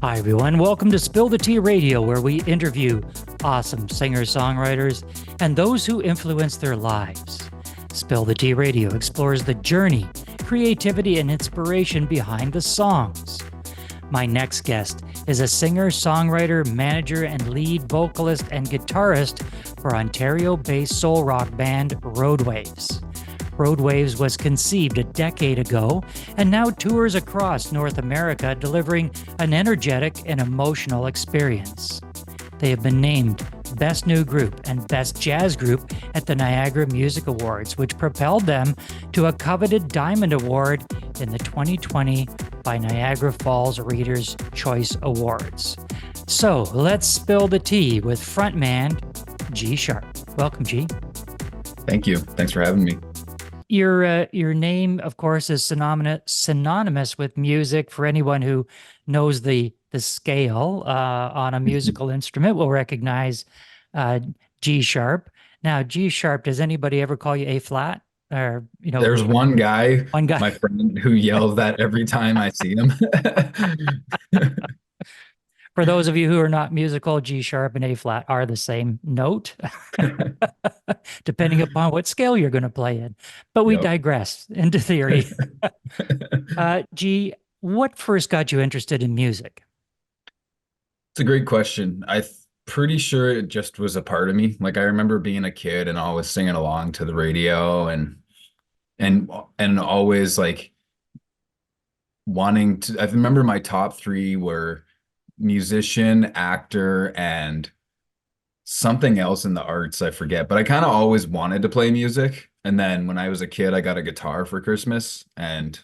Hi, everyone. Welcome to Spill the Tea Radio, where we interview awesome singer-songwriters and those who influence their lives. Spill the Tea Radio explores the journey, creativity, and inspiration behind the songs. My next guest is a singer, songwriter, manager, and lead vocalist and guitarist for Ontario-based soul rock band Roadwaves. Roadwaves was conceived a decade ago and now tours across North America, delivering an energetic and emotional experience. They have been named Best New Group and Best Jazz Group at the Niagara Music Awards, which propelled them to a coveted Diamond Award in the 2020 by Niagara Falls Readers' Choice Awards. So let's spill the tea with frontman G Sharp. Welcome, G. Thank you. Thanks for having me. Your name, of course, is synonymous with music. For anyone who knows the scale on a musical instrument will recognize G sharp. Now, G sharp, does anybody ever call you A flat? Or, There's one guy, one guy. my friend, who yells that every time I see him. For those of you who are not musical, G sharp and A flat are the same note, depending upon what scale you're going to play in. But we digress into theory. G, what first got you interested in music? It's a great question. I'm pretty sure it just was a part of me. Like I remember being a kid and always singing along to the radio and always like wanting to. I remember my top three were musician, actor, and something else in the arts, I forget. But I kind of always wanted to play music. And then when I was a kid, I got a guitar for Christmas, and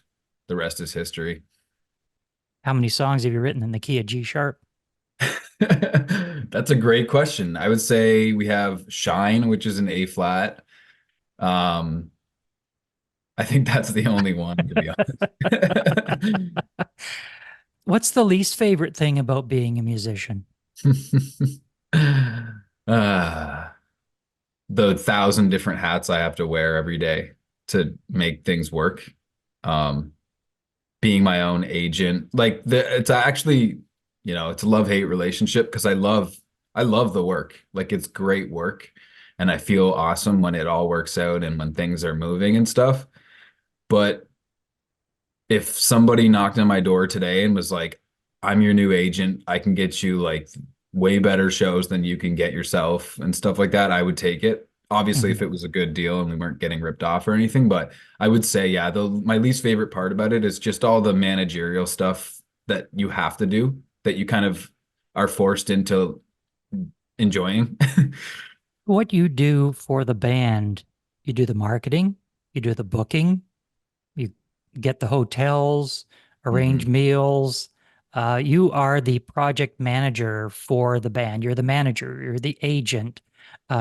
the rest is history. How many songs have you written in the key of G sharp? That's a great question. I would say we have Shine, which is an A flat. I think that's the only one, to be honest. What's the least favorite thing about being a musician? uh, the 1,000 different hats I have to wear every day to make things work. Being my own agent, it's actually, it's a love-hate relationship because I love the work. Like it's great work, and I feel awesome when it all works out and when things are moving and stuff. But if somebody knocked on my door today and was like, I'm your new agent, I can get you like way better shows than you can get yourself and stuff like that, I would take it. Obviously, if it was a good deal and we weren't getting ripped off or anything, but I would say, yeah, my least favorite part about it is just all the managerial stuff that you have to do that you kind of are forced into enjoying. What you do for the band, you do the marketing, you do the booking, you get the hotels, arrange meals. You are the project manager for the band. You're the manager, you're the agent,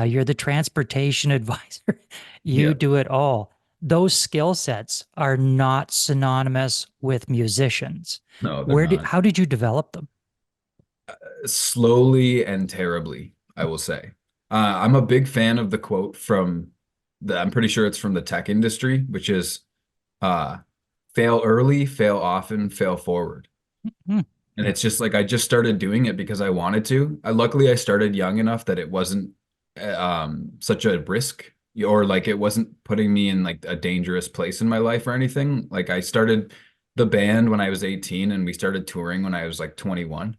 you're the transportation advisor. You do it all. Those skill sets are not synonymous with musicians. No, they're not. How did you develop them? Slowly and terribly, I will say. I'm a big fan of the quote I'm pretty sure it's from the tech industry, which is fail early, fail often, fail forward. Mm-hmm. And it's just like I just started doing it because I wanted to. Luckily, I started young enough that it wasn't such a risk, or like it wasn't putting me in like a dangerous place in my life or anything. Like I started the band when I was 18 and we started touring when I was like 21.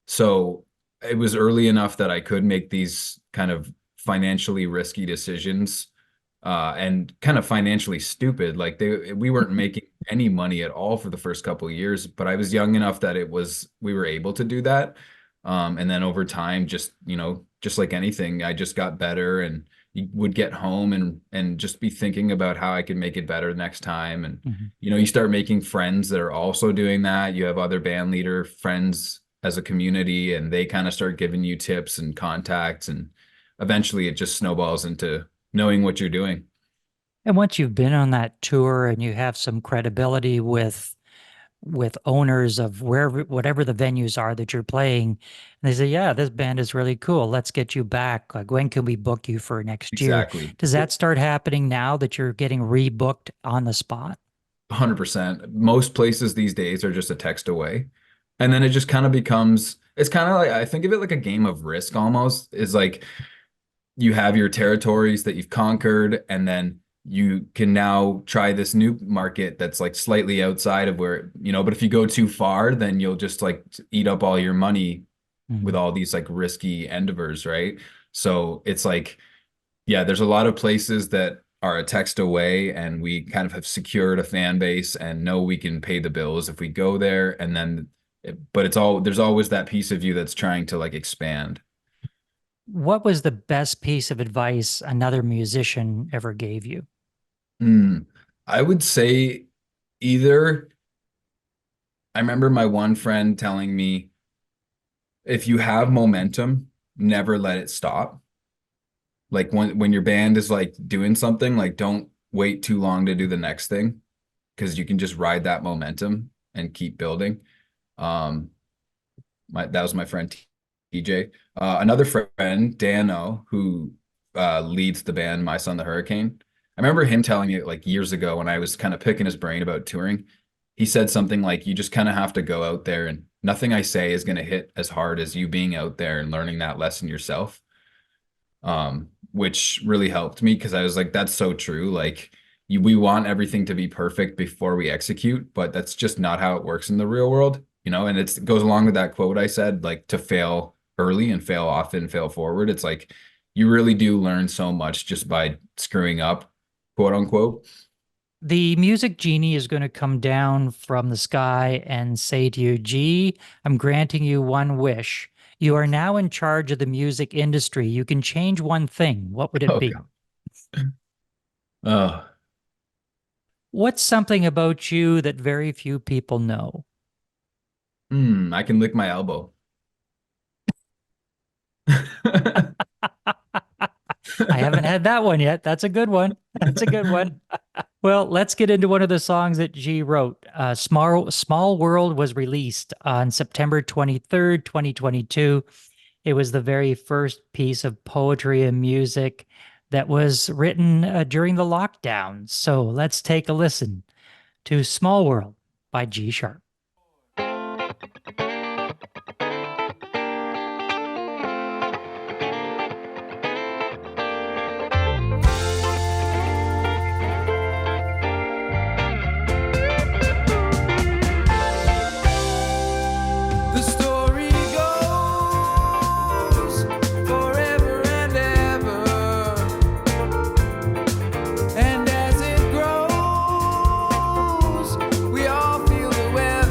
So it was early enough that I could make these kind of financially risky decisions and kind of financially stupid. Like we weren't making any money at all for the first couple of years, but I was young enough that we were able to do that. And then over time, just like anything, I just got better and you would get home and just be thinking about how I could make it better next time. And, you start making friends that are also doing that. You have other band leader friends as a community, and they kind of start giving you tips and contacts. And eventually it just snowballs into knowing what you're doing. And once you've been on that tour and you have some credibility with owners of whatever the venues are that you're playing, and they say, yeah, this band is really cool, let's get you back. Like, when can we book you for next year? Exactly. Does that start happening now that you're getting rebooked on the spot? 100%. Most places these days are just a text away. And then it just kind of becomes, it's kind of like, I think of it like a game of Risk almost, is like you have your territories that you've conquered, and then you can now try this new market that's like slightly outside of where, but if you go too far, then you'll just like eat up all your money with Mhm. all these like risky endeavors, right? So it's like, yeah, there's a lot of places that are a text away, and we kind of have secured a fan base and know we can pay the bills if we go there. And then, but there's always that piece of you that's trying to like expand. What was the best piece of advice another musician ever gave you? Hmm. I would say either, I remember my one friend telling me, if you have momentum, never let it stop. Like when your band is like doing something, like don't wait too long to do the next thing, because you can just ride that momentum and keep building. Um, that was my friend TJ. Another friend, Dano, who leads the band My Son the Hurricane. I remember him telling me like years ago when I was kind of picking his brain about touring. He said something like, "You just kind of have to go out there, and nothing I say is going to hit as hard as you being out there and learning that lesson yourself." Which really helped me because I was like, that's so true. Like we want everything to be perfect before we execute, but that's just not how it works in the real world, and it goes along with that quote I said, like to fail early and fail often, fail forward. It's like you really do learn so much just by screwing up, quote unquote. The music genie is going to come down from the sky and say to you, G, I'm granting you one wish. You are now in charge of the music industry. You can change one thing. What would it Oh be? God. Oh, What's something about you that very few people know? I can lick my elbow. I haven't had that one yet. That's a good one. That's a good one. Well, let's get into one of the songs that G wrote. Small World was released on September 23rd, 2022. It was the very first piece of poetry and music that was written during the lockdown. So let's take a listen to Small World by G Sharp. The story goes forever and ever, and as it grows, we all feel the weather.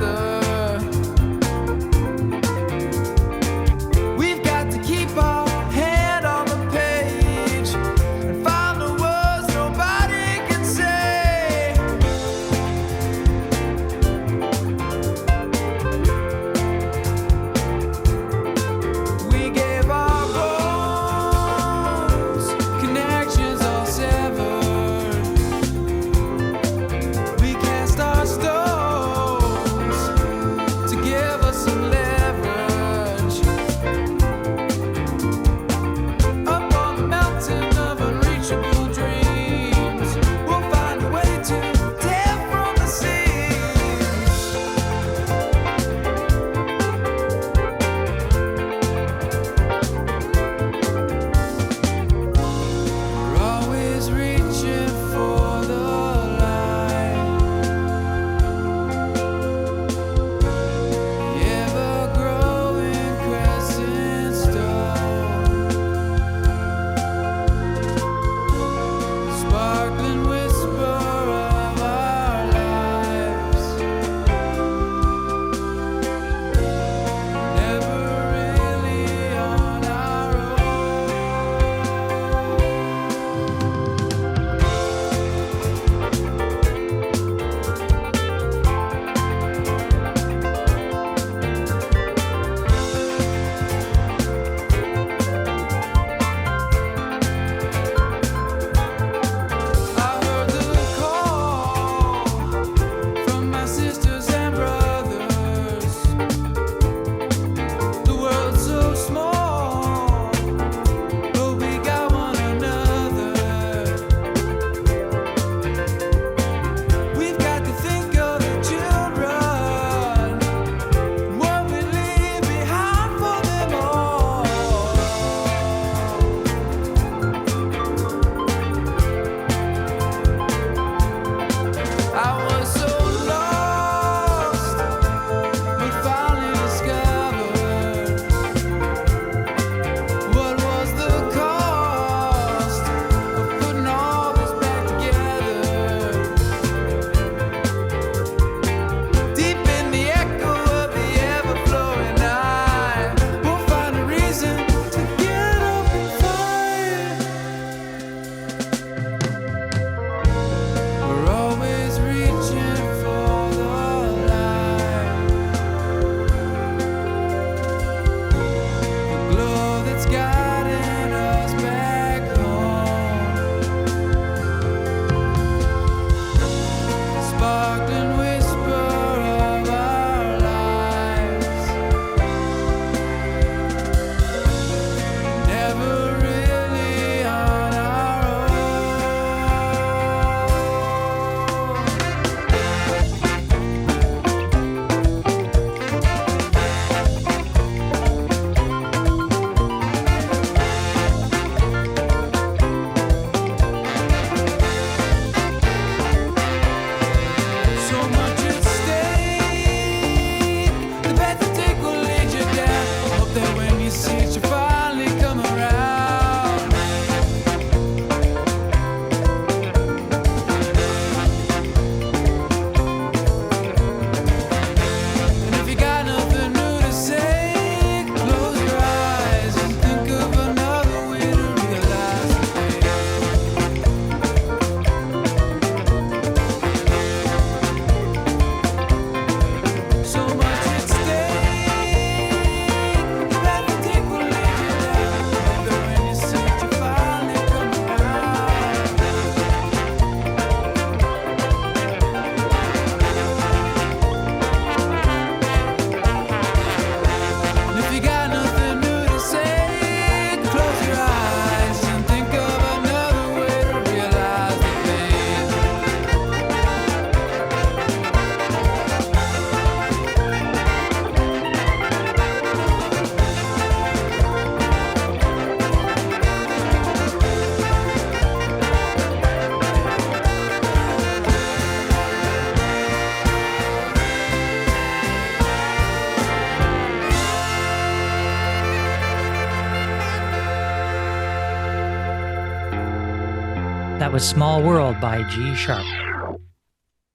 That was Small World by G Sharp.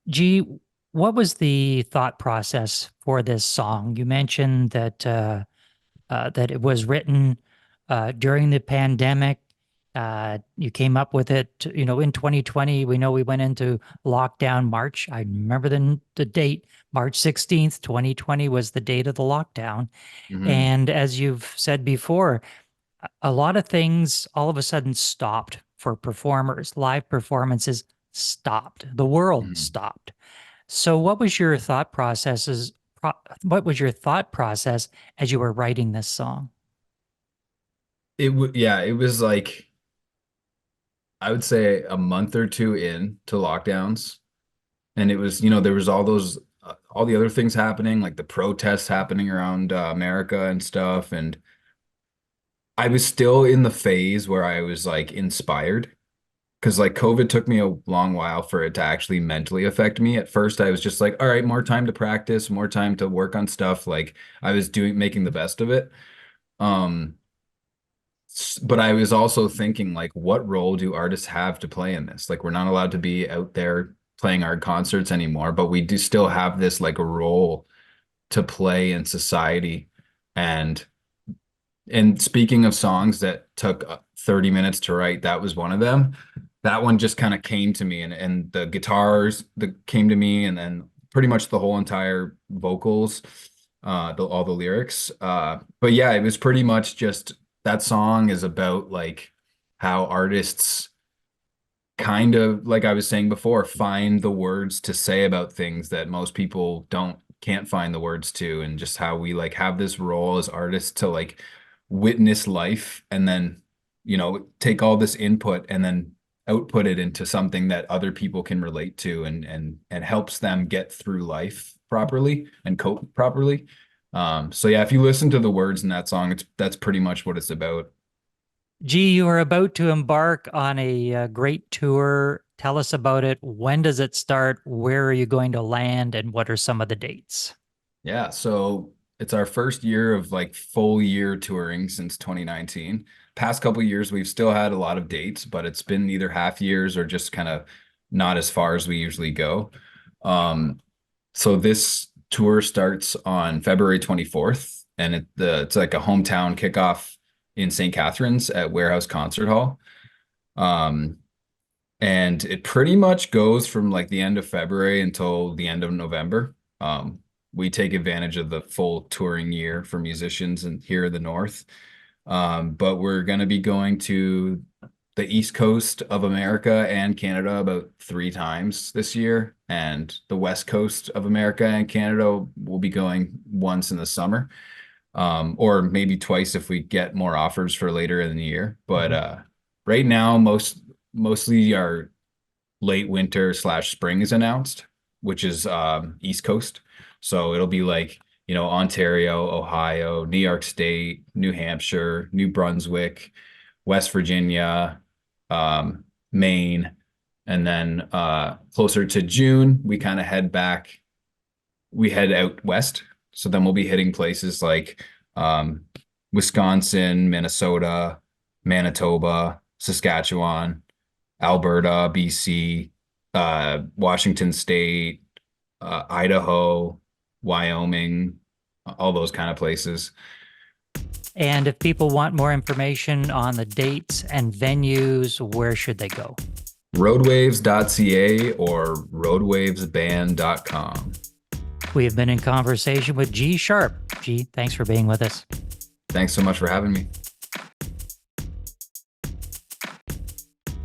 G, what was the thought process for this song? You mentioned that that it was written during the pandemic. You came up with it, in 2020. We know we went into lockdown March. I remember the date, March 16th, 2020 was the date of the lockdown. And as you've said before, a lot of things all of a sudden stopped for performers. Live performances stopped. The world stopped. So what was your thought processes? What was your thought process as you were writing this song? It was like, I would say a month or two in to lockdowns. And it was, there was all those, all the other things happening, like the protests happening around America and stuff. And I was still in the phase where I was like inspired, because like COVID took me a long while for it to actually mentally affect me. At first, I was just like, all right, more time to practice, more time to work on stuff. Like I was making the best of it. But I was also thinking, like, what role do artists have to play in this? Like, we're not allowed to be out there playing our concerts anymore, but we do still have this like a role to play in society. And speaking of songs that took 30 minutes to write, that was one of them. That one just kind of came to me, and the guitars that came to me, and then pretty much the whole entire vocals, all the lyrics. But yeah, it was pretty much just, that song is about like how artists, kind of like I was saying before, find the words to say about things that most people can't find the words to, and just how we like have this role as artists to like witness life, and then take all this input and then output it into something that other people can relate to, and helps them get through life properly and cope properly. So yeah, if you listen to the words in that song, that's pretty much what it's about. G, you are about to embark on a great tour. Tell us about it. When does it start? Where are you going to land? And what are some of the dates? Yeah, so it's our first year of like full year touring since 2019. Past couple years, we've still had a lot of dates, but it's been either half years or just kind of not as far as we usually go. So this tour starts on February 24th, and it's like a hometown kickoff in St. Catharines at Warehouse Concert Hall. And it pretty much goes from like the end of February until the end of November. We take advantage of the full touring year for musicians and here in the North. But we're going to be going to the East Coast of America and Canada about 3 times this year. And the West Coast of America and Canada will be going once in the summer, or maybe twice if we get more offers for later in the year. But right now, mostly our late winter / spring is announced, which is East Coast. So it'll be like, Ontario, Ohio, New York State, New Hampshire, New Brunswick, West Virginia, Maine. And then closer to June, we kind of we head out west. So then we'll be hitting places like Wisconsin, Minnesota, Manitoba, Saskatchewan, Alberta, BC, Washington State, Idaho, Wyoming, all those kind of places. And if people want more information on the dates and venues, where should they go? Roadwaves.ca or roadwavesband.com. We have been in conversation with G Sharp. G, thanks for being with us. Thanks so much for having me.